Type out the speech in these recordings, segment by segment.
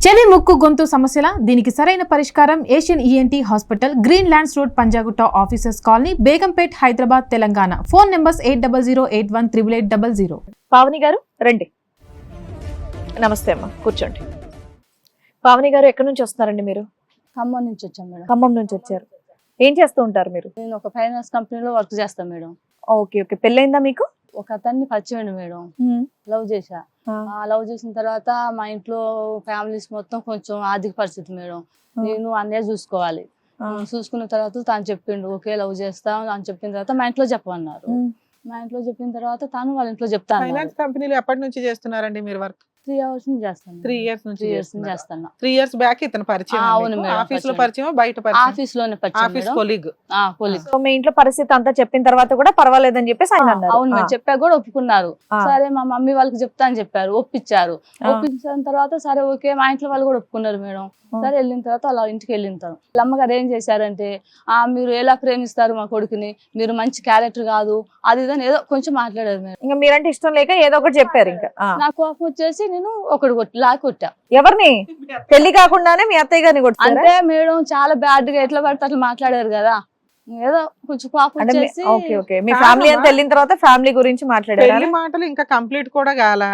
చెవి ముక్కు గొంతు సమస్యల దీనికి సరైన పరిష్కారం Asian ENT hospital, green lands road, Panjagutta, officers colony, Begumpet, Hyderabad, Telangana. Phone numbers 8008188800. Pavani గారు రండి. నమస్తే అమ్మా, కూర్చోండి. పావని గారు ఎక్కడి నుంచి వస్తున్నారండి మీరు? ఖమ్మం నుంచి వచ్చాం మేడం. ఖమ్మం నుంచి వచ్చారు. ఏం చేస్తూ ఉంటారు మీరు? నేను ఒక ఫైనాన్స్ కంపెనీలో వర్క్ చేస్తాను మేడం. Okay okay. పెళ్ళైందా మీకు? ఒక అతన్ని పరిచయం మేడం, లవ్ చేశా. లవ్ చేసిన తర్వాత మా ఇంట్లో ఫ్యామిలీస్ మొత్తం కొంచెం ఆర్థిక పరిస్థితి మేడం. నేను అన్నయ్య చూసుకోవాలి. చూసుకున్న తర్వాత తను చెప్పిండు ఓకే లవ్ చేస్తా అని చెప్పిన తర్వాత మా ఇంట్లో చెప్పమన్నారు. మా ఇంట్లో చెప్పిన తర్వాత తను వాళ్ళ ఇంట్లో చెప్తాను. ఫైనాన్స్ కంపెనీలో ఎప్పటి నుంచి చేస్తున్నారండి మీరు వర్క్? 3 hours నుంచి చేస్తాను. 3 years నుంచి 3 years నుంచి చేస్తాను. 3 years బ్యాక్ ఇతను పరిచయం. అవును మేడం. ఆఫీస్ లో పరిచయం, బయట పరిచయం? ఆఫీస్ లోనే పరిచయం. Office colleague. కొలీగ్. సో మీ ఇంట్లో పరిస్థితి అంతా చెప్పిన తర్వాత కూడా పర్వాలేదని చెప్పేసి ఆయన అన్నారు. అవును మేడం, చెప్పా కూడా ఒప్పుకున్నారు. సరే మా మమ్మీ వాళ్ళకి చెప్తా అని చెప్పారు, ఒప్పించారు. ఒప్పించిన తర్వాత సరే ఓకే మా ఇంట్లో వాళ్ళు కూడా ఒప్పుకున్నారు మేడం. సరే వెళ్ళిన తర్వాత అలా ఇంటికి వెళ్ళిన తర్వాత వాళ్ళ అమ్మగారు ఏం చేశారంటే మీరు ఎలా ప్రేమిస్తారు మా కొడుకుని, మీరు మంచి క్యారెక్టర్ కాదు అది ఇదని ఏదో కొంచెం మాట్లాడారు మేడం. ఇంకా మీరంటే ఇష్టం లేక ఏదో ఒకటి చెప్పారు. ఇంకా నాకు కోపం వచ్చేసి నేను ఒకటి లాక్కొట్టా. ఎవరిని? పెళ్లి కాకుండానే మీ అత్తయ్య గారిని కొట్టారా? అంటే మేడం చాలా బ్యాడ్ గా ఎట్లా పడితే అట్లా మాట్లాడారు కదా, ఏదో కొంచెం కోపం వచ్చేసి. Okay okay. మీ ఫ్యామిలీ అంతా వెళ్ళిన తర్వాత ఫ్యామిలీ గురించి మాట్లాడారు. పెళ్లి మాటలు ఇంకా కంప్లీట్ కూడా కాల,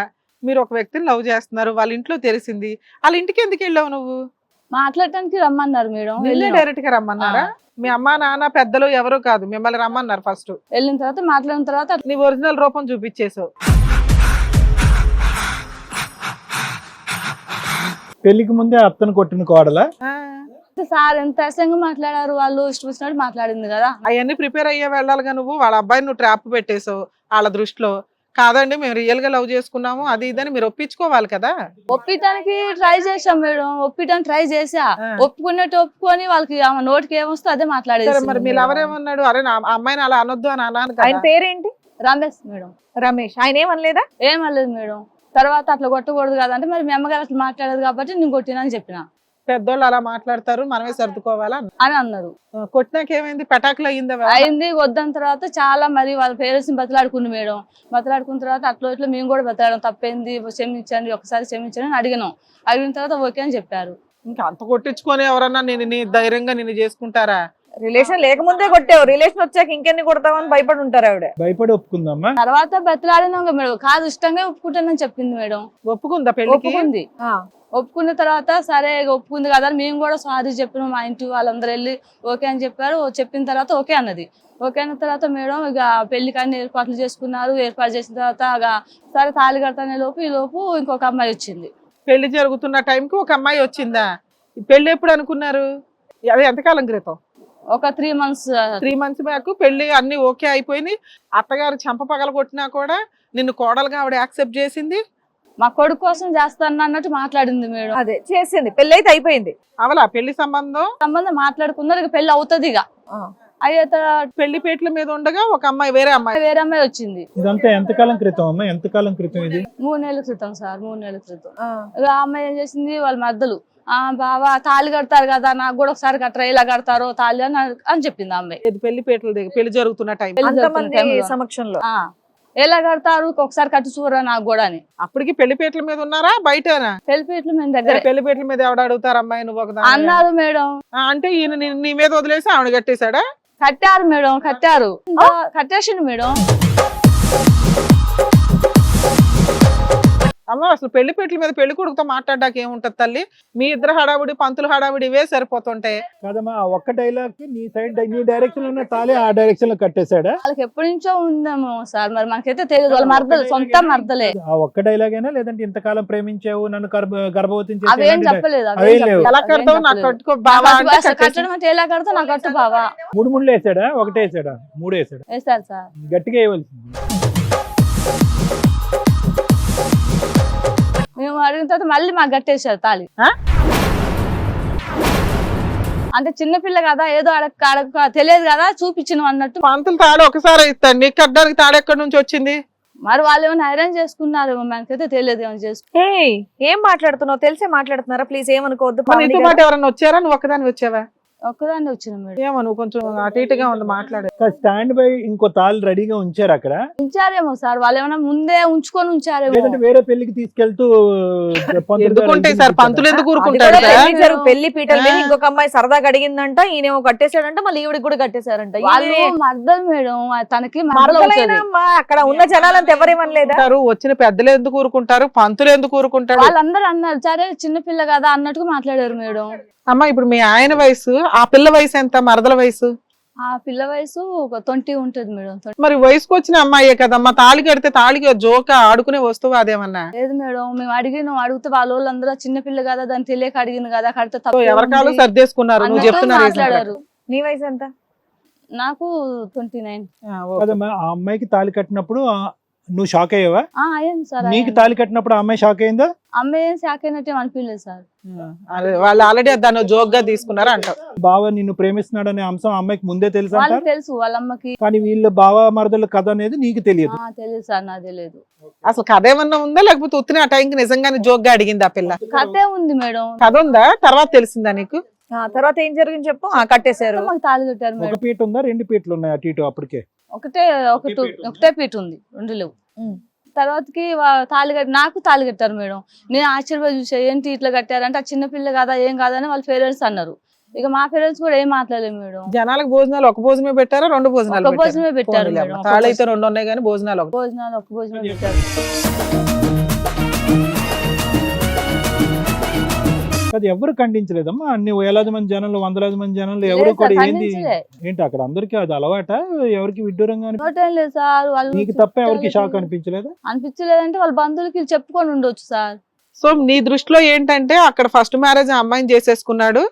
మీరు ఒక వ్యక్తిని లవ్ చేస్తున్నారు, వాళ్ళ ఇంట్లో తెలిసింది, వాళ్ళ ఇంటికి ఎందుకు వెళ్ళావు నువ్వు? మాట్లాడటానికి రమ్మన్నారు మేడం. డైరెక్ట్ గా రమ్మన్నారా? మీ అమ్మా నాన్న పెద్దలు ఎవరు కాదు, మిమ్మల్ని రమ్మన్నారు. ఫస్ట్ వెళ్ళిన తర్వాత మాట్లాడిన తర్వాత నీ ఒరిజినల్ రూపం చూపించేసావు. పెళ్లికి ముందే అత్తను కొట్టిన కోడలా? సార్ ఎంత అసంగా మాట్లాడారు, వాళ్ళు ఇష్టం వచ్చినట్టు మాట్లాడింది కదా. అవన్నీ ప్రిపేర్ అయ్యే వెళ్ళాలిగా నువ్వు. వాళ్ళ అబ్బాయిని నువ్వు ట్రాప్ పెట్టేసావు వాళ్ళ దృష్టిలో. కాదండి మేము రియల్ గా లవ్ చేసుకున్నాము అది ఇదని మీరు ఒప్పించుకోవాలి కదా. ఒప్పించడానికి ట్రై చేసాం మేడం, ఒప్పించడానికి ట్రై చేసా. ఒప్పుకున్నట్టు ఒప్పుకొని వాళ్ళకి నోటికి ఏమొస్తే అదే మాట్లాడేది. మరి మీరు ఎవరేమన్నాడు? అరే నా అమ్మాయిని అలా అనొద్దు అని అన్నాను. ఆయన పేరేంటి? రమేష్ మేడం. రమేష్. ఆయన ఏమనలేదా? ఏమనలేదు మేడం. తర్వాత అట్లా కొట్టకూడదు కదా అంటే మరి మీ అమ్మగారు అట్లా మాట్లాడదు కాబట్టి నేను కొట్టినని చెప్పిన. పెద్దోళ్ళు అలా మాట్లాడతారు, మనమే సర్దుకోవాలా అని అన్నారు. కొట్టినాకేమైంది? పటాకులు అయిందా? అయింది. వద్దని తర్వాత చాలా మరి వాళ్ళ పేరెంట్స్ ని బతలాడుకుంది మేడం. బతలాడుకున్న తర్వాత అట్లా ఇట్లా మేము కూడా బతలాడడం తప్పైంది, క్షమించండి ఒకసారి క్షమించండి అని అడిగినాం. అడిగిన తర్వాత ఓకే అని చెప్పారు. ఇంకా అంత కొట్టించుకొని ఎవరన్నా నేను ధైర్యంగా నిన్ను చేసుకుంటారా? రిలేషన్ లేకముందే కొట్టావు, రిలేషన్ వచ్చాక ఇంకెన్ని కొడతావని భయపడి ఉంటారు ఆవిడ. భయపడి ఒప్పుకుందమ్మా. తర్వాత బతలాడినాం మేడం. కాదు ఇష్టంగా ఒప్పుకుంటానని చెప్పింది మేడం. ఒప్పుకుందా? పెళ్లికి ఒప్పుకుంది. ఒప్పుకున్న తర్వాత సరే ఒప్పుకుంది కదా మేము కూడా సారీ చెప్పినాం. మా ఇంటి వాళ్ళందరూ వెళ్ళి ఓకే అని చెప్పారు. చెప్పిన తర్వాత ఓకే అన్నది. ఓకే అన్న తర్వాత మేడం ఇక పెళ్లికి అన్ని ఏర్పాట్లు చేసుకున్నారు. ఏర్పాటు చేసిన తర్వాత సరే తాళి కడతానే లోపు ఈ లోపు ఇంకొక అమ్మాయి వచ్చింది. పెళ్లి జరుగుతున్న టైంకి ఒక అమ్మాయి వచ్చిందా? పెళ్లి ఎప్పుడు అనుకున్నారు? అది ఎంతకాలం క్రితం? ఒక 3 months. 3 months బ్యాక్ పెళ్లి అన్ని ఓకే అయిపోయింది. అత్తగారు చెంప పగల కొట్టినా కూడా నిన్ను కోడలుగా ఆవిడ యాక్సెప్ట్ చేసింది. మా కొడుకు కోసం చేస్తాను అన్నట్టు మాట్లాడింది మేడం. అదే చేసింది. పెళ్లి అయితే అయిపోయింది. అవలా పెళ్లి సంబంధం మాట్లాడుకున్నారు. ఇక పెళ్లి అవుతుంది. ఇక అయితే పెళ్లి పేట్ల మీద ఉండగా ఒక అమ్మాయి వేరే అమ్మాయి వచ్చింది. ఇదంతా ఎంతకాలం క్రితం అమ్మా? ఎంతకాలం క్రితం ఇది? 3 నెలల క్రితం సార్. 3 నెలల క్రితం. ఇక అమ్మాయి ఏం చేసింది, వాళ్ళ మద్దలు బావా తాళి కడతారు కదా నాకు కూడా ఒకసారి కట్టరా, ఇలా కడతారో తాళి అని చెప్పింది ఆ అమ్మాయి. పెళ్లి పేటల దగ్గర పెళ్లి జరుగుతున్న టైం సమక్షంలో ఎలా కడతారు ఒకసారి కట్టు చూడరా నాకు కూడా అని. అప్పటికి పెళ్లిపేటల మీద ఉన్నారా బయటనా? పెళ్లిపేటలు మేము దగ్గర. పెళ్లిపేటల మీద ఎవడ అడుగుతారు అమ్మాయి నువ్వు ఒక అన్నారు మేడం. అంటే ఈయన నీ మీద వదిలేసి ఆవిడ కట్టేశాడా? కట్టారు మేడం, కట్టేసిండు మేడం. అమ్మ అసలు పెళ్లిపేటల మీద పెళ్లి కొడుకుతో మాట్లాడడానికి ఏముంటది తల్లి? మీ ఇద్దరు హడావుడి పంతులు హడావుడి ఇవే సరిపోతుంటాయి కాదమ్మా. ఒక్క డైలాగ్ కి నీ సైడ్ నీ డైరెక్షన్ లో ఉన్న తాళి ఆ డైరెక్షన్ లో కట్టేశాడా? వాళ్ళకి ఎప్పటి నుంచో ఉందేమో సార్, మరి మనకైతే తెలియదు. వాళ్ళ మర్దలు, సొంత మర్దలే. ఆ ఒక్క డైలాగ్ అయినా లేదంటే ఇంతకాలం ప్రేమించావు నన్ను గర్భవతిని అవేం చెప్పలేదు. ఎలా కడతావు? నాకు కట్టుకో బావా కట్టడం అంటే ఎలా కడతావు నాకు కట్టు బావా. 3 ముళ్ళు వేసాడా? ఒకటే వేసాడా? 3 వేసాడా? వేసారు సార్. గట్టిగా వేయవలసింది. మేము అడిగిన తర్వాత మళ్ళీ మాకు కట్టేశారు తాళి. అంటే చిన్నపిల్ల కదా ఏదో అడగ తెలియదు కదా చూపించిన అన్నట్టు. పంతులు తాడు ఒకసారి ఇస్తాను, నీకు కట్టడానికి తాడు ఎక్కడి నుంచి వచ్చింది? మరి వాళ్ళు ఏమైనా అరేంజ్ చేసుకున్నారు, మనకైతే తెలియదు ఏమైనా చేసుకున్నారు. ఏం మాట్లాడుతున్నావు? తెలిసే మాట్లాడుతున్నారా? ప్లీజ్ ఏమనుకోవద్దు. నీతో పాటు ఎవరన్నా వచ్చారా? నువ్వు ఒక్కదాని వచ్చావా? ఒక్కదాన్ని వచ్చిన మేడం. ఏమో నువ్వు కొంచెం అటు ఇటుగా ఉంది మాట్లాడే. స్టాండ్ బై ఇంకో తాళ్ళు రెడీగా ఉంచారు అక్కడ, ఉంచారేమో సార్, వాళ్ళు ఏమైనా ముందే ఉంచుకొని ఉంచారేమో. లేదంటే వేరే పెళ్లికి తీసుకెళ్తూ ఎందుకుంటాయి సార్, పంతులు ఎందుకు అది ఊరుకుంటారు కూడా సార్? పెళ్లి పెళ్లి పీటల మీద ఇంకొక అమ్మాయి సరదాగా అడిగిందంట, ఈయనేమో కట్టేశాడంట, మళ్ళీ ఈవిడికి కూడా కట్టేశారంట. వాళ్ళు మర్దలు మేడం, తనకి మరదలు మరదలైనా అవుతది. అమ్మా, అక్కడ ఉన్న జనాలంతా ఎవరేమనలేదా? వచ్చిన పెద్దలు ఎందుకు ఊరుకుంటారు, పంతులు ఎందుకు ఊరుకుంటాడు? వాళ్ళందరూ అన్నారు సరే చిన్నపిల్ల కదా అన్నట్టుగా మాట్లాడారు మేడం. అమ్మా ఇప్పుడు మీ ఆయన వయసు, ఆ పిల్ల వయసు ఎంత, మరదల వయసు? ఆ పిల్ల వయసు ఒక 20 ఉంటది మేడం. 20. మరి వయసుకు వచ్చిన అమ్మాయే కదమ్మా, తాళి కడితే తాళికి జోక ఆడుకునే వస్తువు అదేమన్నా? లేదు మేడం, మేము అడిగితే వాళ్ళందరూ చిన్నపిల్ల కదా దాన్ని తెలియక అడిగింది కదా, కడితే సో తప్పు ఎవరికాలు సర్దేసుకున్నారు, నువ్వు అన్నట్టు చెప్తున్నారు మాట్లాడారు. నీ వయసు ఎంత? నాకు 29. కదమ్మా. ఆ అమ్మాయికి తాళి కట్టినప్పుడు నువ్వు షాక్ అయ్యావా? అయ్యింది సార్. నీకు తాళి కట్టినప్పుడు ఆ అమ్మాయి షాక్ అయిందా? అమ్మాయి షాక్ అయినట్టు అనిపించలేదు సార్. వాళ్ళు ఆల్రెడీ దాన్ని జోక్ గా తీసుకున్నారు అంటావు. బావ నిన్ను ప్రేమిస్తున్నాడు అనే అంశం ఆ అమ్మాయికి ముందే తెలుసు వాళ్ళకి అంటారు, తెలుసు వాళ్ళ అమ్మకి. కానీ వీళ్ళ బావ మరదల కథ అనేది నీకు తెలియదు. తెలియదు సార్, నాకు తెలియదు. అసలు కథ ఏమన్నా ఉందా, లేకపోతే ఉత్తిన ఆ టైంకి నిజంగానే జోక్ గా అడిగింది ఆ పిల్ల? కథే ఉంది మేడం. కథ ఉందా, తర్వాత తెలిసిందా నీకు? తర్వాత ఏం జరిగింది చెప్పు. కట్టేశారు. మాకు తాళి కట్టారు ఒక మేడం. పీట ఉందా, 2 పీటలు ఉన్నాయి అటు ఇటు? అప్పటికే ఒకటే పీట ఉంది, 2 లేవు. తర్వాతకి తాళి కట్టి నాకు తాళి కట్టారు మేడం. నేను ఆశ్చర్యపోయి చూసా, ఏంటి ఇట్లా కట్టారంటే ఆ చిన్నపిల్ల కదా ఏం కాదని వాళ్ళ పేరెంట్స్ అన్నారు. ఇక మా పేరెంట్స్ కూడా ఏం మాట్లాడలేదు మేడం. జనాలకు భోజనాలు ఒక భోజనమే పెట్టారా, 2 భోజనాలు ఒక భోజనమే పెట్టారు మేడం. తాళి అయితే 2 ఉన్నాయి కానీ భోజనాలు ఒక. ఒక భోజనమే పెట్టారు. అది ఎవరు ఖండించలేదమ్మా, అన్ని వేలాది మంది జనాలు, వందలాది మంది జనాలు ఎవరు కూడా ఏంది ఏంటి అక్కడ అందరికి అది అలవాట, ఎవరికి విడ్డూరంగా లేదు సార్. వాళ్ళు నీకు తప్ప ఎవరికి షాక్ అనిపించలేదా? అనిపించలేదంటే వాళ్ళ బంధువులకి చెప్పుకొని ఉండొచ్చు సార్. సో నీ దృష్టిలో ఏంటంటే అక్కడ ఫస్ట్ మ్యారేజ్ ఆ అమ్మాయిని చేసేసుకున్నాడు,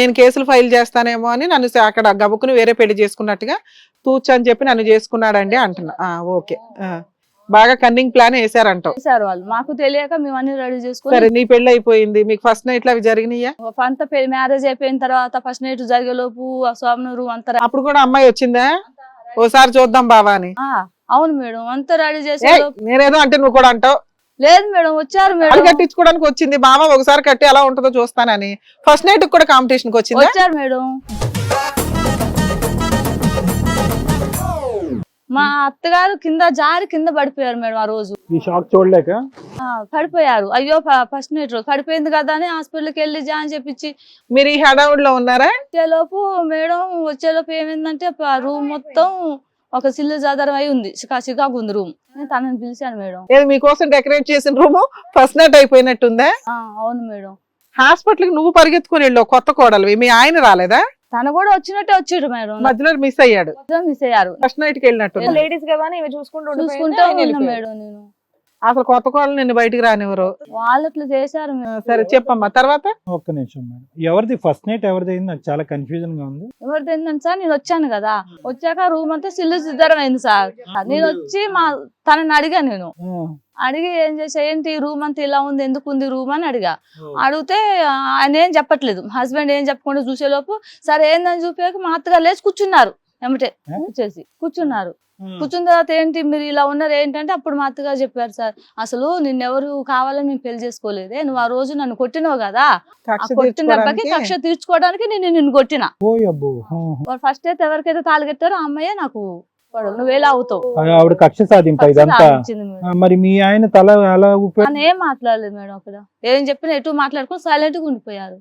నేను కేసులు ఫైల్ చేస్తానేమో అని నన్ను అక్కడ గబుకుని వేరే పెళ్లి చేసుకున్నట్టుగా తూచు అని చెప్పి నన్ను చేసుకున్నాడండి అంటున్నా. ఓకే, బాగా కన్నింగ్ ప్లాన్ వేసారంటావు. సార్ వాళ్ళు మాకు తెలియక మేము అన్ని రెడీ చేసుకుని. సరే నీ పెళ్లి అయిపోయింది, మీకు ఫస్ట్ నైట్ అవి జరిగినాయా? అంత మ్యారేజ్ అయిపోయిన తర్వాత ఫస్ట్ నైట్ జరిగేలోపు స్వామినూరు అంతా అప్పుడు కూడా అమ్మాయి వచ్చిందా, ఓసారి చూద్దాం బావా అని? అవును మేడం, అంతా రెడీ చేసే. నేనేదో అంటే నువ్వు కూడా అంటావు. లేదు మేడం, వచ్చారు అది మేడం. కట్టించుకోవడానికి వచ్చింది బావ, ఒకసారి కట్టి ఎలా ఉంటుందో చూస్తానని. ఫస్ట్ నైట్ కూడా కాంపిటీషన్ కి వచ్చింది. వచ్చారు మేడం. మా అత్తగారు కింద పడిపోయారు మేడం ఆ రోజు. ఈ షాక్ చూడలేక పడిపోయారు. అయ్యో ఫస్ట్ నైట్ రోజు పడిపోయింది కదా అని హాస్పిటల్కి వెళ్ళి జాయిన్ చేపించి మీరు ఈ హడావుడిలో ఉన్నారా? వచ్చేలోపు ఏమైందంటే రూమ్ మొత్తం ఒక సిల్లు జాదరం అయి ఉంది, చికాకు ఉంది రూమ్. నేను తనని పిలిచాను మేడం. ఏది మీకోసం డెకరేట్ చేసిన రూమ్ ఫస్ట్ నైట్ అయిపోయినట్టుందా? అవును మేడం. హాస్పిటల్ కి నువ్వు పరిగెత్తుకుని వెళ్ళావు, కొత్త కోడలు, మీ ఆయన రాలేదా? తను కూడా వచ్చినట్టే వచ్చాడు మేడం, మధ్యలో మిస్ అయ్యాడు. మిస్ అయ్యారు. ఫస్ట్ నైట్ కి వెళ్ళినట్టు. లేడీస్ కదా అని ఇవి చూసుకుంటూ చూసుకుంటా ఉన్నా మేడం నేను. అసలు కొత్త కోడలు నిన్ను బయటికి రానివ్వరు. వాళ్ళు అట్లా చేశారు. సరే చెప్పమ్మా తర్వాత. ఒక్క నిమిషం మేడం, ఎవరిది ఫస్ట్ నైట్ ఎవరిది అయింది? నాకు చాలా కన్ఫ్యూజన్ గా ఉంది. ఎవరిది ఏంటంటే సార్, నేను వచ్చాను కదా, వచ్చాక రూమ్ అంతా సిల్లు సిద్ధరం అయింది సార్. నేను వచ్చి తనని అడిగా, నేను అడిగి ఏం చేసా, ఏంటి రూమ్ అంతా ఇలా ఉంది, ఎందుకు ఉంది రూమ్ అని అడిగితే ఆయన ఏం చెప్పట్లేదు. హస్బెండ్ ఏం చెప్పకుండా చూసేలోపు సరే ఏందని చూపాక మా అత్తగారు లేచి కూర్చున్నారు, ఎమ్మటే వచ్చేసి కూర్చున్నారు. కూర్చున్న తర్వాత ఏంటి మీరు ఇలా ఉన్నారు ఏంటంటే అప్పుడు మా అత్తగారు చెప్పారు, సార్ అసలు నిన్నెవరు కావాలని మేము పెళ్లి చేసుకోలేదే, నువ్వు ఆ రోజు నన్ను కొట్టినావు కదా, కొట్టిన దెబ్బకి కక్ష తీర్చుకోవడానికి నేను నిన్ను కొట్టిన. ఫస్ట్ అయితే ఎవరికైతే తాళి కట్టారో ఆ అమ్మాయే నాకు నువ్వేలా అవుతావు, ఆవిడ కక్ష సాధింప ఇదంతా. మరి మీ ఆయన తల అలా ఏం మాట్లాడలేదు మేడం, అక్కడ ఏం చెప్పినా ఎటు మాట్లాడుకుని సైలెంట్ గా ఉండిపోయారు.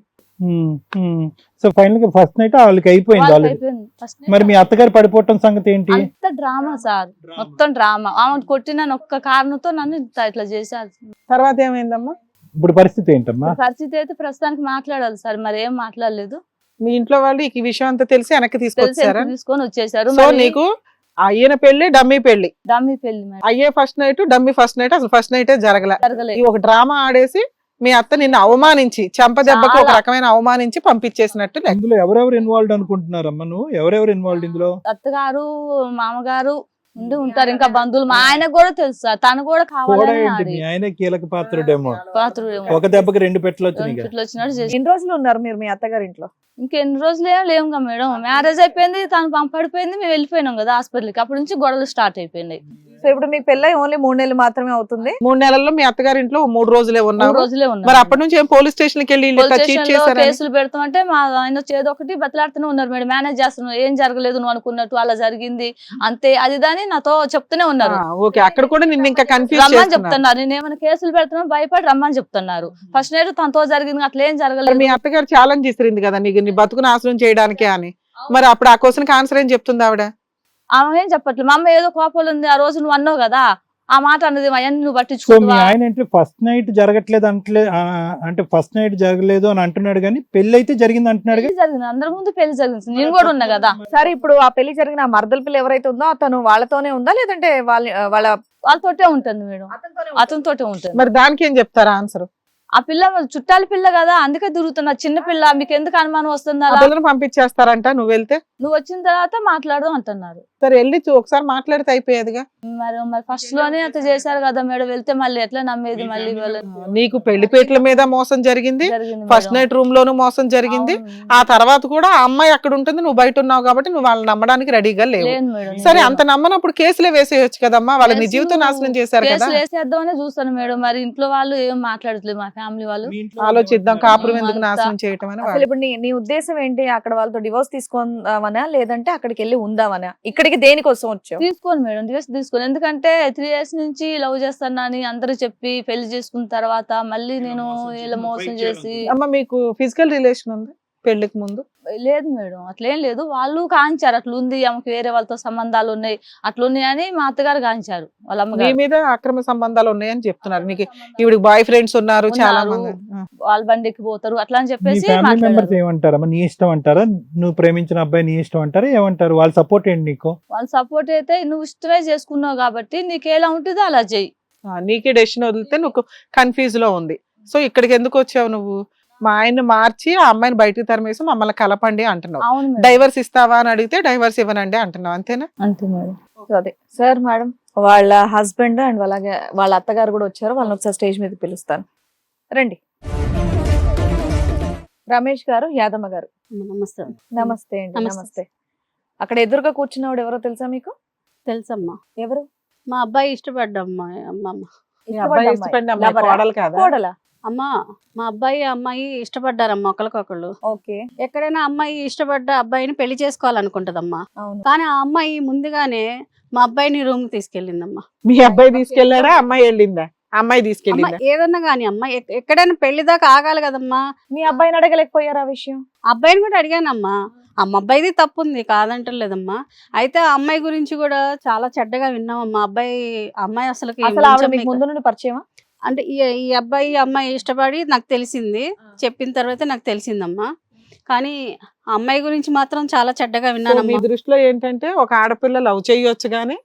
సో ఫైనల్ గా ఫస్ట్ నైట్ వాళ్ళకి అయిపోయింది ఆల్రెడీ. మరి మీ అత్తగారు పడిపోవటం సంగతి ఏంటి? అంత డ్రామా సార్, మొత్తం డ్రామా. ఆమె కొట్టిన ఒక్క కారణంతో నన్ను ఇట్లా చేశారు. తర్వాత ఏమైందమ్మా? ఇప్పుడు పరిస్థితి ఏంటమ్మా? పరిస్థితి అయితే ప్రస్తుతానికి మాట్లాడాలి సార్, మరి ఏం మాట్లాడలేదు. మీ ఇంట్లో వాళ్ళు ఈ విషయం అంతా తెలిసి వెనక్కి తీసుకొని వచ్చేసారు. సో నీకు అయ్యిన పెళ్లి డమ్మీ పెళ్లి, అయ్యే first night dummy first night, అసలు ఫస్ట్ నైటే జరగలేదు. ఒక డ్రామా ఆడేసి మీ అత్త నిన్ను అవమానించి చెంప దెబ్బకి ఒక రకమైన అవమానించి పంపించేసినట్టు. ఇందులో ఎవరెవరు ఇన్వాల్వ్డ్ అనుకుంటున్నారమ్మా నువ్వు? ఎవరెవరు ఇన్వాల్వ్డ్ ఇందులో? అత్తగారు, మామగారు ఉంటారు, ఇంకా బంధువులు. మా ఆయనకు కూడా తెలుసు సార్, తను కూడా కావాలని. ఆయన కీలక పాత్రుడేమో. ఒక దెబ్బకి 2 పెట్టలు వచ్చినాడు. ఎన్ని రోజులు ఉన్నారు మీరు మీ అత్తగారి ఇంట్లో? ఇంకెన్ని రోజులు ఏం లేవుగా మేడం, మ్యారేజ్ అయిపోయింది, తను పడిపోయింది, మేము వెళ్ళిపోయినాం కదా హాస్పిటల్కి. అప్పటి నుంచి గొడవలు స్టార్ట్ అయిపోయినాయి. సో ఇప్పుడు మీకు పెళ్ళై ఓన్లీ 3 నెలలు మాత్రమే అవుతుంది. 3 నెలల్లో మీ అత్తగారి ఇంట్లో 3 రోజులే 3 ఉన్నావు. రోజులే మరి ఉన్నారు. అప్పటి నుంచి ఏం పోలీస్ స్టేషన్ కి వెళ్ళి పోలీస్ చీట్ స్టేషన్ లో చేశారని? కేసులు పెడతామంటే మా ఆయన చేదొకటి బతలాడుతూనే ఉన్నారు మేడం. మేనేజ్ చేస్తున్నావు, ఏం జరగలేదు నువ్వు అనుకున్నట్టు, అలా జరిగింది అంతే అది దాని నాతో చెప్తూనే ఉన్నారు. ఓకే, అక్కడ కూడా నిన్ను ఇంకా కన్ఫ్యూజ్ రమ్మని చేస్తున్నారు. చెప్తున్నారు. నేను ఏమైనా కేసులు పెడుతున్నా భయపడి రమ్మని చెప్తున్నారు. ఫస్ట్ నైట్ తనతో జరిగింది, అట్లా ఏం మరి జరగలేదు. మీ అత్తగారు ఛాలెంజ్ ఇస్తుంది కదా నీకు, నీ బతుకు నాశనం చేయడానికే అని. మరి అప్పుడు ఆ క్వశ్చన్ ఆన్సర్ ఏం చెప్తుంది ఆవిడ? ఆమె ఏం చెప్పట్లేదు. మా అమ్మ ఏదో కోపాలు ఉంది, ఆ రోజు నువ్వు అన్నావు కదా ఆ మాట అన్నది, అవన్నీ నువ్వు సో మీ పట్టించుకుంటావా? ఆయన అంటే ఫస్ట్ నైట్ జరగట్లేదు అంటే ఫస్ట్ నైట్ జరగలేదు అని అంటున్నాడు, కానీ పెళ్లి అయితే జరిగింది అంటున్నాడు. పెళ్లి జరిగింది, అందరి ముందు పెళ్లి జరిగింది, నేను కూడా ఉన్నా కదా. సరే ఇప్పుడు ఆ పెళ్లి జరిగిన ఆ మరదల పిల్ల ఎవరైతే ఉందో అతను వాళ్ళతోనే ఉందా లేదంటే వాళ్ళ వాళ్ళతోటే ఉంటుంది మేడం, అతనితోటే ఉంటుంది. మరి దానికి ఏం చెప్తారా ఆన్సర్? ఆ పిల్ల చుట్టాల పిల్ల కదా, అందుకే తిరుగుతున్నా. చిన్న పిల్ల, మీకు ఎందుకు అనుమానం వస్తుంది? అలా పిల్లలు పంపించేస్తారంట నువ్వు వెళ్తే? నువ్వు వచ్చిన తర్వాత మాట్లాడదాం అంటున్నారు. సరే వెళ్ళి ఒకసారి మాట్లాడితే అయిపోయేదిగా. మరి ఫస్ట్ లోనే అట్లా చేశారు కదా మేడం, వెళ్తే మళ్ళీ ఎట్లా నమ్మేది? మళ్ళీ నీకు పెళ్లిపేట్ల మీద మోసం జరిగింది, జరిగింది ఫస్ట్ మేడం. నైట్ రూమ్ లోను మోసం జరిగింది. అవును. ఆ తర్వాత కూడా ఆ అమ్మాయి అక్కడ ఉంటుంది, నువ్వు బయట ఉన్నావు కాబట్టి నువ్వు వాళ్ళని నమ్మడానికి రెడీగా లేవు. లేదు మేడం. సరే అంత నమ్మనప్పుడు కేసులే వేసేయచ్చు కదమ్మా, వాళ్ళ నీ జీవితం నాశనం చేశారు కదా. కేసులు వేసేద్దామనే చూస్తాను మేడం. మరి ఇంట్లో వాళ్ళు ఏం మాట్లాడట్లేదు, మా ఫ్యామిలీ వాళ్ళు. ఆలోచిద్దాం, కాపురం ఎందుకు అంతా. నాశనం చేయటం అని అసలు ఇప్పుడు నీ ఉద్దేశం ఏంటి? అక్కడ వాళ్ళతో డివోర్స్ తీసుకుందామనా లేదంటే అక్కడికి వెళ్ళి ఉందామనా? ఇక్కడికి దేనికోసం వచ్చావు? తీసుకోను మేడం, తీసుకోను. ఎందుకంటే 3 years నుంచి లవ్ చేస్తాను అని అందరూ చెప్పి పెళ్లి చేసుకున్న తర్వాత మళ్ళీ నేను ఇలా మోసం చేసి. అమ్మ మీకు ఫిజికల్ రిలేషన్ ఉంది పెళ్లికి ముందు? లేదు మేడం, అట్లేం లేదు. వాళ్ళు కాంచారు అట్లా ఉంది, ఆమెకి వేరే వాళ్ళతో సంబంధాలు ఉన్నాయి అట్లా ఉన్నాయి అని మా అత్తగారు కాంచారు, వాళ్ళ నీ అమ్మగారు. మీద అక్రమ సంబంధాలు ఉన్నాయని చెప్తున్నారు. నీకు ఈవిడికి బాయ్ ఫ్రెండ్స్ ఉన్నారు చాలా ఉన్నారు. మంది. వాళ్ళ బండికి పోతారు అట్లా అని మీ చెప్పేసి ఫ్యామిలీ మెంబర్స్ మాట్లాడారు. ఏమంటారమ్మా? నీ ఇష్టం అంటారా? నువ్వు ప్రేమించిన అబ్బాయి నీ ఇష్టం అంటారా? ఏమంటారు? వాళ్ళ సపోర్ట్ ఏంటి నీకు? వాళ్ళ సపోర్ట్ అయితే నువ్వు ఇష్టమే చేసుకున్నావు కాబట్టి నీకు ఎలా ఉంటుందో అలా చెయ్యి. నీకే డెసిషన్ వదిలితే నువ్వు కన్ఫ్యూజ్ లో ఉంది. సో ఇక్కడికి ఎందుకు వచ్చావు నువ్వు? మా ఆయన్ని మార్చి ఆ అమ్మాయిని బయటికి తరిమేసి మమ్మల్ని కలపండి అంటున్నావు. అవును మేడం. డైవర్స్ ఇస్తావా అని అడిగితే డైవర్స్ ఇవ్వనండి అంటున్నావు, అంతేనా? అంతే మేడం. అదే సార్ మేడం, వాళ్ళ హస్బెండ్ అండ్ అలాగే వాళ్ళ అత్తగారు కూడా వచ్చారు. వాళ్ళని ఒకసారి స్టేజ్ మీద పిలుస్తాను, రండి. రమేష్ గారు, యాదమ్మ గారు, నమస్తే. నమస్తే అండి. నమస్తే. నమస్తే. అక్కడ ఎదురుగా కూర్చున్నవాడు ఎవరో తెలుసా మీకు? తెలుసమ్మా, ఎవరు? మా అబ్బాయి ఇష్టపడ్డమ్మా. అమ్మమ్మ మీ అబ్బాయి ఇష్టపడిన అమ్మాయి లవరా? కోడలు కాదా? కోడలా? అమ్మ, మా అబ్బాయి అమ్మాయి ఇష్టపడ్డారమ్మా ఒకరికొకళ్ళు. ఓకే. ఎక్కడైనా అమ్మాయి ఇష్టపడ్డ అబ్బాయిని పెళ్లి చేసుకోవాలనుకుంటదమ్మా. అవును. కానీ ఆ అమ్మాయి ముందుగానే మా అబ్బాయిని రూమ్ కి తీసుకెళ్ళిందమ్మా. మీ అబ్బాయి తీసుకెళ్లాడా అమ్మాయి వెళ్ళిందా? అమ్మాయి అమ్మ తీసుకెళ్ళిందా? ఏదన్నా గానీ అమ్మ ఎక్కడైనా పెళ్లి దాకా ఆగాలి కదమ్మా. మీ అబ్బాయిని అడగలేకపోయారు ఆ విషయం? అబ్బాయిని కూడా అడిగానమ్మా. అబ్బాయిది తప్పు ఉంది కాదంటలేదమ్మా. అయితే ఆ అమ్మాయి గురించి కూడా చాలా చెడ్డగా విన్నామమ్మా. అమ్మాయి అసలు ఆవిడ మీకు ముందు నుండి పరిచయమా? అంటే ఈ అబ్బాయి అమ్మాయి ఇష్టపడి నాకు తెలిసింది, చెప్పిన తర్వాత నాకు తెలిసిందమ్మా. కానీ ఆ అమ్మాయి గురించి మాత్రం చాలా చెడ్డగా సో మీ విన్నానమ్మా. దృష్టిలో ఏంటంటే ఒక ఆడపిల్ల లవ్ చేయొచ్చు గానీ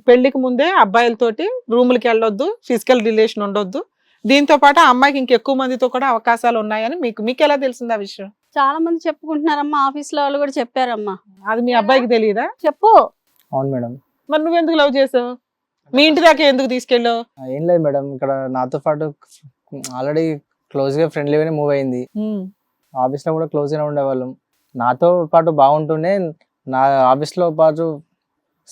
పెళ్లికి ముందే అబ్బాయిలతోటి రూములకి వెళ్ళొద్దు, ఫిజికల్ రిలేషన్ ఉండొద్దు. దీంతో పాటు ఆ అమ్మాయికి ఇంకెక్కువ మందితో కూడా అవకాశాలు ఉన్నాయని మీకు ఎలా తెలిసింది ఆ విషయం? చాలా మంది చెప్పుకుంటున్నారమ్మా, ఆఫీస్ లో వాళ్ళు కూడా చెప్పారమ్మా. అది మీ అబ్బాయికి తెలియదా? చెప్పు. అవును మేడం. మరి నువ్వెందుకు లవ్ చేసావు? మీ ఇంటి దాకా ఎందుకు తీసుకెళ్ళావు? ఏం లేదు మేడం, ఇక్కడ నాతో పాటు ఆల్రెడీ క్లోజ్ గా ఫ్రెండ్లీగానే మూవ్ అయింది. ఆఫీస్ లో కూడా క్లోజ్ గానే ఉండేవాళ్ళం. నాతో పాటు బాగుంటూనే నా ఆఫీస్ లో పాటు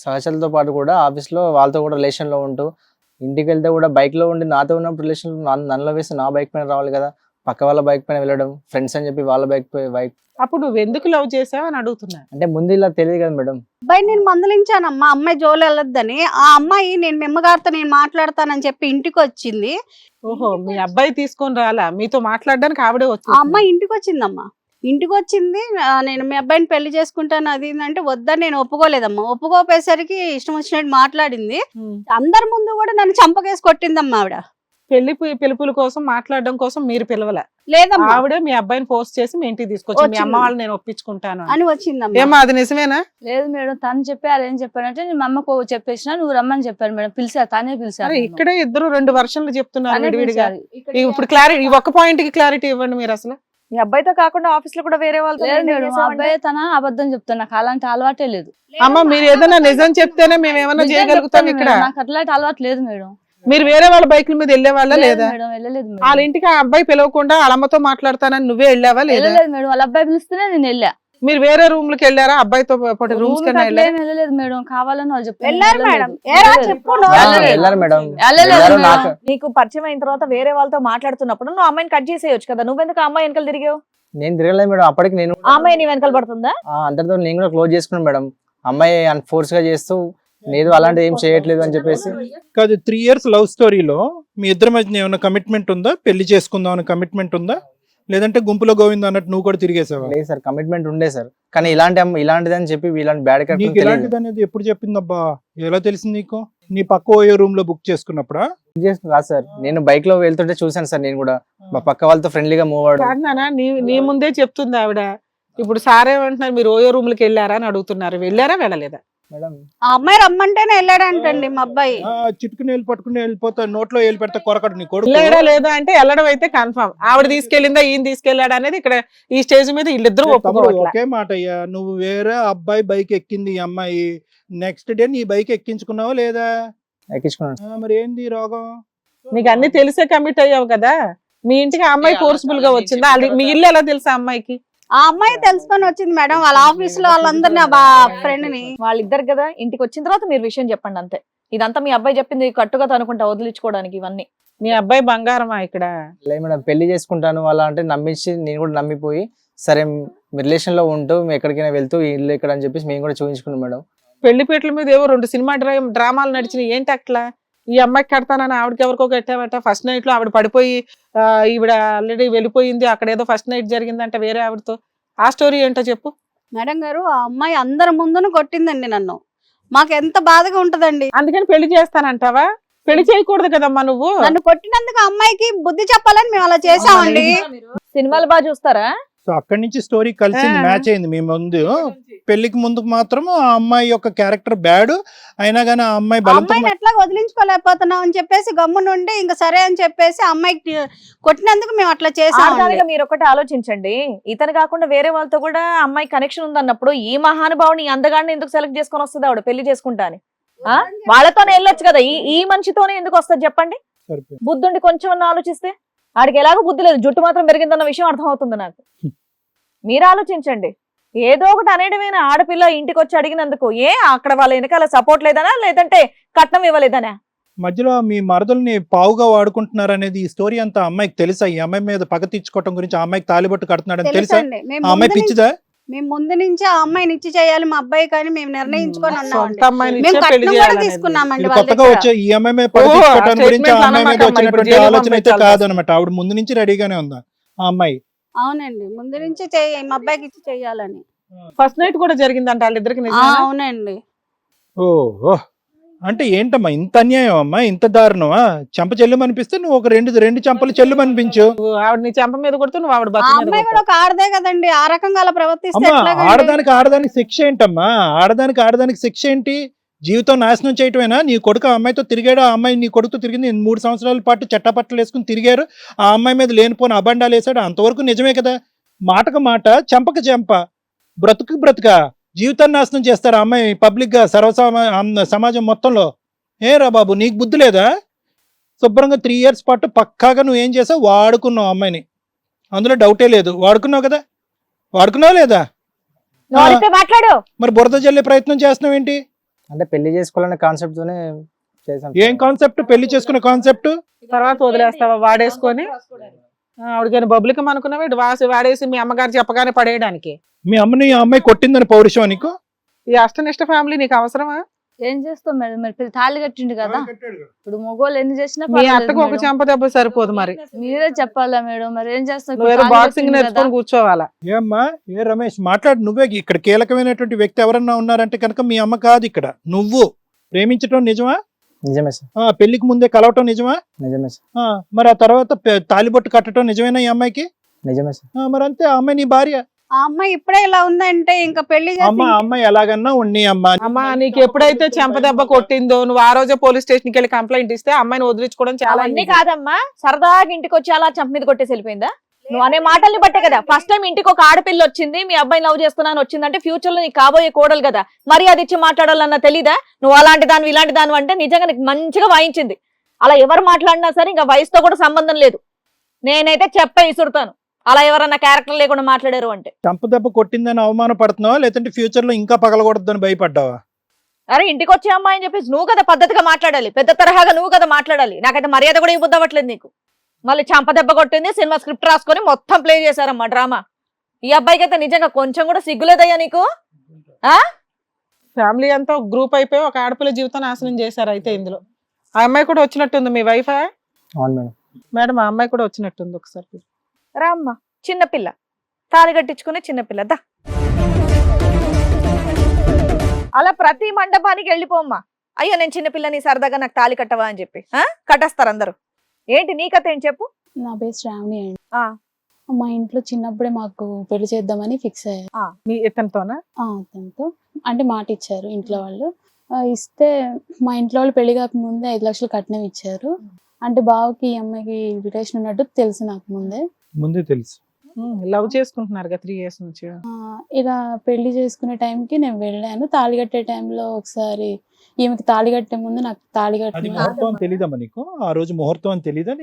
సహచరులతో పాటు కూడా ఆఫీస్ లో వాళ్ళతో కూడా రిలేషన్ లో ఉంటూ, ఇంటికి వెళ్తే కూడా బైక్ లో ఉండి నాతో ఉన్నప్పుడు రిలేషన్ నన్నులో వేసి నా బైక్ పైన రావాలి కదా, పక్క వాళ్ళ బైక్ పైన వెళ్ళడం, ఫ్రెండ్స్ అని చెప్పి వాళ్ళ బైక్ అప్పుడు నువ్వు ఎందుకు లవ్ చేసావు అని అడుగుతున్నా. అంటే ముందు ఇలా తెలియదు కదా మేడం. అబ్బాయి నేను మందలించానమ్మా, అమ్మాయి జోలు వెళ్ళొద్దని. ఆ అమ్మాయి నేను మెమ్మగారితో నేను మాట్లాడతానని చెప్పి ఇంటికి వచ్చింది. ఓహో, మీ అబ్బాయి తీసుకొని రాలా, మీతో మాట్లాడడానికి ఆవిడే ఆ వచ్చింది. అమ్మాయి ఇంటికి వచ్చిందమ్మా. ఇంటికి వచ్చింది, నేను మీ అబ్బాయిని పెళ్లి చేసుకుంటాను అది ఇది అంటే వద్దని నేను ఒప్పుకోలేదమ్మా. ఒప్పుకోపోయేసరికి ఇష్టం వచ్చినట్టు మాట్లాడింది. అందరి ముందు కూడా నన్ను చంపకేసి కొట్టిందమ్మా ఆవిడ. పెళ్లి పిలుపుల కోసం మాట్లాడడం కోసం మీరు పిలవలే, లేదమ్మా ఆవిడే మీ అబ్బాయిని పోస్ట్ చేసి మీ ఇంటికి తీసుకొచ్చి మీ అమ్మ వాళ్ళు నేను ఒప్పించుకుంటాను అని. అని వచ్చిందమ్మా. ఏమా అది నిజమేనా? లేదు మేడం, తను చెప్పారు. ఏం చెప్పారంటే నేను మా అమ్మకు చెప్పేసిన, నువ్వు రమ్మని చెప్పారు మేడం. పిలిచారు, తనే పిలిచారు. అరే ఇక్కడే ఇద్దరు 2 వర్షన్లు చెప్తున్నారు తనే విడివిడిగా. పిలిచారు. ఇప్పుడు క్లారిటీ, ఈ ఒక్క పాయింట్ కి క్లారిటీ ఇవ్వండి మీరు. అసలు మీ అబ్బాయితో కాకుండా ఆఫీస్ లో కూడా వేరే వాళ్ళతో లేదు maintain మేడం, మా చేసావంటే? అబ్బాయి తన అబద్ధం చెప్తాను, నాకు అలాంటి అలవాటే లేదు. అమ్మ మీరు ఏదైనా నిజం చెప్తేనే మేము ఏమన్నా నిజం చేయగలుగుతాం చెప్తాను ఇక్కడ. మేడం, నాకు అట్లాంటి అలవాటు లేదు మేడం. మీరు వేరే వాళ్ళ బైకుల మీద వెళ్ళే వాళ్ళ లేదు లేదా? మేడం, వెళ్ళలేదు మేడం. వాళ్ళ ఇంటికి ఆ అబ్బాయి పిలవకుండా వాళ్ళ అమ్మతో మాట్లాడతానని నువ్వే వెళ్ళావా లేదా? వెళ్ళలేదు మేడం, వాళ్ళ అబ్బాయి పిలిస్తేనే నేను వెళ్ళా. మీరు వేరే రూమ్లకి వెళ్ళారా అబ్బాయితో పాటు రూమ్స్ రూమ్ కన్నా అట్లా ఏం వెళ్ళలేదు మేడం, కావాలని వాళ్ళు చెప్పారు. వెళ్ళారు మేడం. ఏరా చెప్పు నువ్వు. వెళ్ళారు మేడం. వెళ్ళలేదు వెళ్ళారు మేడం. నాకు నీకు పరిచయం అయిన తర్వాత వేరే వాళ్ళతో మాట్లాడుతున్నప్పుడు నువ్వు అమ్మాయిని కట్ చేసేయొచ్చు కదా, నువ్వెందుకు ఆ అమ్మాయి వెనకాల తిరిగావు? నేను తిరగలేదు మేడం. అప్పటికి నేను ఆ అమ్మాయి నీ వెనకాల పడుతుందా? అందరితో నేను కూడా క్లోజ్ చేసుకున్నాను మేడం. అమ్మాయి ఫోర్స్ గా చేస్తూ నేను అలాంటిది ఏం చేయట్లేదు అని చెప్పేసి. కాదు 3 years లవ్ స్టోరీలో మీ ఇద్దరి మధ్య ఏమైనా కమిట్మెంట్ ఉందా? పెళ్లి చేసుకుందాం అనే కమిట్మెంట్ ఉందా? లేదంటే గుంపులో గోవింద అన్నట్టు నువ్వు కూడా తిరిగేసావా? లేదు సార్, కమిట్మెంట్ ఉండే సార్. కానీ ఇలాంటిది అని చెప్పి ఇలాంటి బ్యాడ్ నీకు క్యారెక్టర్ ఇలాంటిది అనేది ఎప్పుడు చెప్పిందబ్బా? ఎలా తెలిసింది నీకు? నీ పక్క ఓయో రూమ్ లో బుక్ చేసుకున్నప్పుడా? కాదు సార్, నేను బైక్ లో వెళ్తుంటే చూసాను సార్. నేను కూడా మా పక్క వాళ్ళతో ఫ్రెండ్లీగా మూవ్ అవడం. కాదు నాన్న, నీ ముందే చెప్తుంది ఆవిడ. ఇప్పుడు సార్ ఏమంటున్నారు, మీరు ఓయో రూమ్లకి వెళ్ళారా అని అడుగుతున్నారు. వెళ్ళారా వెళ్ళలేదా? మేడం ఆ అమ్మాయి రమ్మంటేనే వెళ్ళాడంటండి మా అబ్బాయి. చిట్టుకుని వెళ్ళి పట్టుకుని వెళ్ళిపోతా, నోట్లో వెళ్ళి పెడతా కొరకడు నీ కొడుకు. వెళ్ళాడా లేదా అంటే వెళ్ళడం అయితే కన్ఫర్మ్. ఆవిడ తీసుకెళ్ళిందా ఈయన తీసుకెళ్ళాడా అనేది ఇక్కడ ఈ స్టేజ్ మీద వీళ్ళిద్దరూ తమ్ముడు, ఒప్పుకోవట్లే. ఒకే మాట అయ్యా, నువ్వు వేరే అబ్బాయి బైక్ ఎక్కింది ఈ అమ్మాయి, నెక్స్ట్ డే నీ బైక్ ఎక్కించుకున్నావా లేదా? ఎక్కించుకున్నాను. మరి ఏంది రోగం? నీకు అన్ని తెలిసే కమిట్ అయ్యావు కదా. మీ ఇంటికి ఆ అమ్మాయి ఫోర్స్ఫుల్ గా వచ్చిందా? మీ ఇల్లు ఎలా తెలుసా అమ్మాయికి? ఆ అమ్మాయి తెలుసుకొని వచ్చింది మేడం. వాళ్ళ ఆఫీస్ లో వాళ్ళందరినీ ఫ్రెండ్ ని. వాళ్ళిద్దరు కదా, ఇంటికి వచ్చిన తర్వాత మీరు విషయం చెప్పండి అంతే. ఇదంతా మీ అబ్బాయి చెప్పింది కట్టుగా అనుకుంటా వదిలించుకోవడానికి ఇవన్నీ. మీ అబ్బాయి బంగారమా ఇక్కడ? లేదు మేడం, పెళ్లి చేసుకుంటాను అలా అంటే నమ్మించి నేను కూడా నమ్మిపోయి, సరే మీ రిలేషన్ లో ఉంటూ మేము ఎక్కడికైనా వెళ్తూ ఈ ఇల్లు ఇక్కడ అని చెప్పేసి మేము కూడా చూపించుకున్నాం మేడం. పెళ్లిపేటల మీద ఏవో 2 సినిమా డ్రామాలు నడిచినాయి. ఏంటి అట్లా? ఈ అమ్మాయికి కడతానని ఆవిడకి ఎవరికో కట్టావట. ఫస్ట్ నైట్ లో ఆవిడ పడిపోయి ఈవిడ ఆల్రెడీ వెళ్ళిపోయింది. అక్కడ ఏదో ఫస్ట్ నైట్ జరిగిందంట వేరే ఆవిడతో. ఆ స్టోరీ ఏంటో చెప్పు. మేడం గారు, ఆ అమ్మాయి అందరి ముందును కొట్టిందండి నన్ను. మాకు ఎంత బాధగా ఉంటదండి. అందుకని పెళ్లి చేస్తానంటావా? పెళ్లి చేయకూడదు కదమ్మా నువ్వు. నన్ను కొట్టినందుకు ఆ అమ్మాయికి బుద్ధి చెప్పాలని మేము అలా చేసామండి. సినిమాలు బాగా చూస్తారా? సో అక్కడి నుంచి స్టోరీ కలిసింది, మ్యాచ్ అయింది మీ ముందు. పెళ్లికి ముందుకు మాత్రం ఆ అమ్మాయి యొక్క క్యారెక్టర్ బ్యాడ్ అయినా గానీ ఆ అమ్మాయి ఆ బలంతో అమ్మాయిని ఎట్లా వదిలించుకోలేకపోతున్నాం అని చెప్పేసి గమ్మునుండి ఇంకా సరే అని చెప్పేసి ఆ అమ్మాయికి కొట్టినందుకు మేము అట్లా చేసాం. ఆడదానిగా మీరు ఒకటి ఆలోచించండి. ఇతను కాకుండా వేరే వాళ్ళతో కూడా అమ్మాయి కనెక్షన్ ఉందన్నప్పుడు ఈ మహానుభావుని ఈ అందగాడిని ఎందుకు సెలెక్ట్ చేసుకొని వస్తుంది ఆవిడ పెళ్లి చేసుకుంటా అని? వాళ్ళతోనే వెళ్ళొచ్చు కదా, ఈ మనిషితోనే ఎందుకు వస్తుంది చెప్పండి? సరిపోయింది. బుద్ధుండి కొంచెం ఆలోచిస్తే. ఆడికి ఎలాగో బుద్ధి లేదు, జుట్టు మాత్రం పెరిగిందన్న విషయం అర్థమవుతుంది నాకు. మీరు ఆలోచించండి. ఏదో ఒకటి అనేటమైన ఆడపిల్ల ఇంటికి వచ్చి అడిగినందుకు అక్కడ వాళ్ళ వెనకాల సపోర్ట్ లేదనా, లేదంటే కట్నం ఇవ్వలేదనా? మధ్యలో మీ మరదల్ని పావుగా వాడుకుంటున్నారు అనేది ఈ స్టోరీ అంతా అమ్మాయికి తెలుసా? ఈ అమ్మాయి మీద పగ తీర్చుకోవటం గురించి ఆ అమ్మాయికి తాలిబొట్టు కడుతున్నాడని తెలుసా? తెలుసండి. ఆ అమ్మాయి పిచ్చిదా? మేము ముందు నుంచి ఆ అమ్మాయిని ఇచ్చి చేయాలి మా అబ్బాయి కానీ మేము నిర్ణయించుకొని ఉన్నామండి. సొంత అమ్మాయిని మేము ఇచ్చే పెళ్లి కట్నం కూడా చేయాలనేది. తీసుకున్నామండి ఇది వాళ్ళ కొత్తగా దగ్గర. వచ్చే ఈ అమ్మాయి మీద పగ తీర్చుకోవటం గురించి ఆ statement అమ్మాయి మీద అనమాట, వచ్చినటువంటి ఇప్పుడు జైలు ఆలోచన అయితే పంపించాలి. కాదనమాట. ఆవిడ ముందు నుంచి రెడీగానే ఉందా ఆ అమ్మాయి? అవునండి, ముందు నుంచి మా అబ్బాయికి ఇచ్చి చేయాలని. ఫస్ట్ నైట్ కూడా జరిగిందంట వాళ్ళిద్దరికి. ఆ, నిజమేనా? అవునండి. ఓ అంటే ఏంటమ్మా ఇంత అన్యాయం అమ్మా, ఇంత దారుణమా? చెంప చెల్లుమనిపిస్తే నువ్వు ఒక రెండు చెంపలు చెల్లుమనిపించు. నువ్వు ఆవిడ నీ చెంప మీద కొడుతూ నువ్వు ఆవిడ ఆ బతుకు మీద అమ్మాయి కూడా కొడతావు. ఒక ఆడదే కదండి, ఆ రకంగా అలా ప్రవర్తిస్తే అమ్మా ఎట్లాగండి? ఆడదానికి శిక్ష ఏంటమ్మా? ఆడదానికి శిక్ష ఏంటి? జీవితం నాశనం చేయటమేనా? నీ కొడుకు ఆ అమ్మాయితో తిరిగాడు, ఆ అమ్మాయి నీ కొడుకుతో తిరిగింది, 3 సంవత్సరాల పాటు చట్టపట్టలు వేసుకుని తిరిగారు, ఆ అమ్మాయి మీద లేనిపోని అబండాలు వేసాడు, అంతవరకు నిజమే కదా? మాటకు మాట, చెంపకు చెంప, బ్రతుకు బ్రతుక, జీవితాన్ని నాశనం చేస్తారు ఆ అమ్మాయి పబ్లిక్ గా సమాజం మొత్తంలో. రా బాబు, నీకు బుద్ధి లేదా? శుభ్రంగా 3 years పాటు పక్కాగా నువ్వు ఏం చేసావు? వాడుకున్నావు అమ్మాయిని, అందులో డౌటే లేదు. వాడుకున్నావు కదా? వాడుకున్నావు లేదా? మాట్లాడు. మరి బురద జల్లే ప్రయత్నం చేస్తున్నావు ఏంటి? అంటే పెళ్లి చేసుకోవాలనే కాన్సెప్ట్ తోనే చేశాను. ఏం కాన్సెప్ట్? పెళ్లి చేసుకునే కాన్సెప్ట్? తర్వాత వదిలేస్తావా వాడేసుకొని? ఆవిడకైనా బబులికం అనుకున్నావా? వాడేసి మీ అమ్మగారు చెప్పగానే పడేయడానికి. మీ అమ్మని ఆ అమ్మాయి కొట్టిందని పౌరుషం నీకు? ఈ అష్టనిష్ట ఫ్యామిలీ నీకు అవసరమా? ఏం చేస్తాం మేడం, మరి తాళి కట్టిండు కదా. ఇప్పుడు మగోళ్ళు ఎన్ని చేసినా మీ పర్వాలేదు అత్తకు ఒక మేడం. చెంప దెబ్బ సరిపోదు మరి. మీరే చెప్పాలా మేడం, మరి ఏం చేస్తాం? ఇప్పుడు నువ్వేదో తాళి బాక్సింగ్ కట్టిండు కదా. నేర్చుకొని కూర్చోవాలా? ఏమ్మా రమేష్ మాట్లాడు, నువ్వే ఇక్కడ కీలకమైనటువంటి వ్యక్తి ఎవరన్నా ఉన్నారంటే కనుక మీ అమ్మ కాదు ఇక్కడ. నువ్వు ప్రేమించడం నిజమా? నిజమే సార్. పెళ్లికి ముందే కలవటం నిజమా? నిజమే సార్. మరి ఆ తర్వాత తాలిబొట్టు కట్టడం నిజమేనా ఈ అమ్మాయికి? నిజమే సార్. మరి అంతే, ఆ అమ్మాయి నీ భార్య. ఆ అమ్మాయి ఇప్పుడే ఇలా ఉందంటే ఇంకా పెళ్లి అమ్మ చేసి అమ్మాయి ఎలాగన్నా ఉన్ని అమ్మ. అమ్మా నీకు ఎప్పుడైతే చెంప దెబ్బ కొట్టిందో నువ్వు ఆ రోజే పోలీస్ స్టేషన్ కి వెళ్ళి కంప్లైంట్ ఇస్తే అమ్మాయిని వదిలించుకోవడం చాలా అవన్నీ easy. కాదమ్మా, సరదాగా ఇంటికి వచ్చి అలా చంప మీద కొట్టేసి వెళ్ళిపోయిందా? నువ్వు అనే మాటల్ని బట్టే కదా ఫస్ట్ టైం ఇంటికి ఒక ఆడపిల్ల వచ్చింది, మీ అబ్బాయిని లవ్ చేస్తున్నాను వచ్చిందంటే ఫ్యూచర్ లో నీకు కాబోయే కోడలు కదా, మరి అది ఇచ్చి మాట్లాడాలన్న తెలీదా? నువ్వు అలాంటి దాని ఇలాంటి దాని అంటే నిజంగా నీకు మంచిగా వాయించింది. అలా ఎవరు మాట్లాడినా సరే ఇంకా వయసుతో కూడా సంబంధం లేదు. నేనైతే చెప్పే ఇసురుతాను. అలా ఎవరన్నా క్యారెక్టర్ లేకుండా మాట్లాడారు అంటే. చంపదెబ్బ కొట్టిందని అవమానపడుతున్నావా లేదంటే ఫ్యూచర్ లో ఇంకా పగలగొడద్దని భయపడ్డావా? అరే ఇంటికి వచ్చే అమ్మాయి అని చెప్పేసి నువ్వు కదా పద్ధతిగా మాట్లాడాలి, పెద్ద తరహాగా నువ్వు కదా మాట్లాడాలి. నాకైతే మర్యాద కూడా ఇవ్వద్దు అవ్వట్లేదు నీకు. మళ్ళీ చంపదెబ్బ కొట్టింది, సినిమా స్క్రిప్ట్ రాసుకొని మొత్తం ప్లే చేశారమ్మా డ్రామా. ఈ అబ్బాయికి అయితే నిజంగా కొంచెం కూడా సిగ్గులేదయ్యా నీకు? ఫ్యామిలీ అంతా గ్రూప్ అయిపోయి ఒక ఆడపిల్ల జీవితం నాశనం చేశారు. అయితే ఇందులో ఆ అమ్మాయి కూడా వచ్చినట్టుంది. మీ వైఫ్? అవును మేడం. మేడం ఆ అమ్మాయి కూడా వచ్చినట్టుంది. ఒకసారి రామ్మా, చిన్నపిల్ల తాళి కట్టించుకునే చిన్నపిల్ల దా. అలా ప్రతి మండపానికి వెళ్ళిపోమ్మా. అయ్యో నేను చిన్నపిల్లని సరదాగా నాకు తాళి కట్టవా అని చెప్పి కట్టేస్తారు అందరూ. ఏంటి నీ కథ ఏం చెప్పు. నా పేరు శ్రావణి అండి. ఆ. మా ఇంట్లో చిన్నప్పుడే మాకు పెళ్లి చేద్దామని ఫిక్స్ అయ్యారు. మీ ఇతనితోనా? అతనితో అంటే మాట ఇచ్చారు ఇంట్లో వాళ్ళు. ఇస్తే మా ఇంట్లో వాళ్ళు పెళ్లి కాకముందే 5 లక్షలు కట్నం ఇచ్చారు. అంటే బావకి ఈ అమ్మాయికి రిలేషన్ ఉన్నట్టు తెలుసు నాకు ముందే తెలుసు. లవ్ చేసుకుంటున్నారు 3 years నుంచి. ఇలా పెళ్లి చేసుకునే టైంకి నేను వెళ్ళాను. తాళి కట్టే టైంలో ఒకసారి ఈమెకి తాళి కట్టే ముందు నాకు తాళి అది కట్టిన ముహూర్తం అని తెలీదమ్మా నీకు? ఆ రోజు ముహూర్తం అని తెలీదా?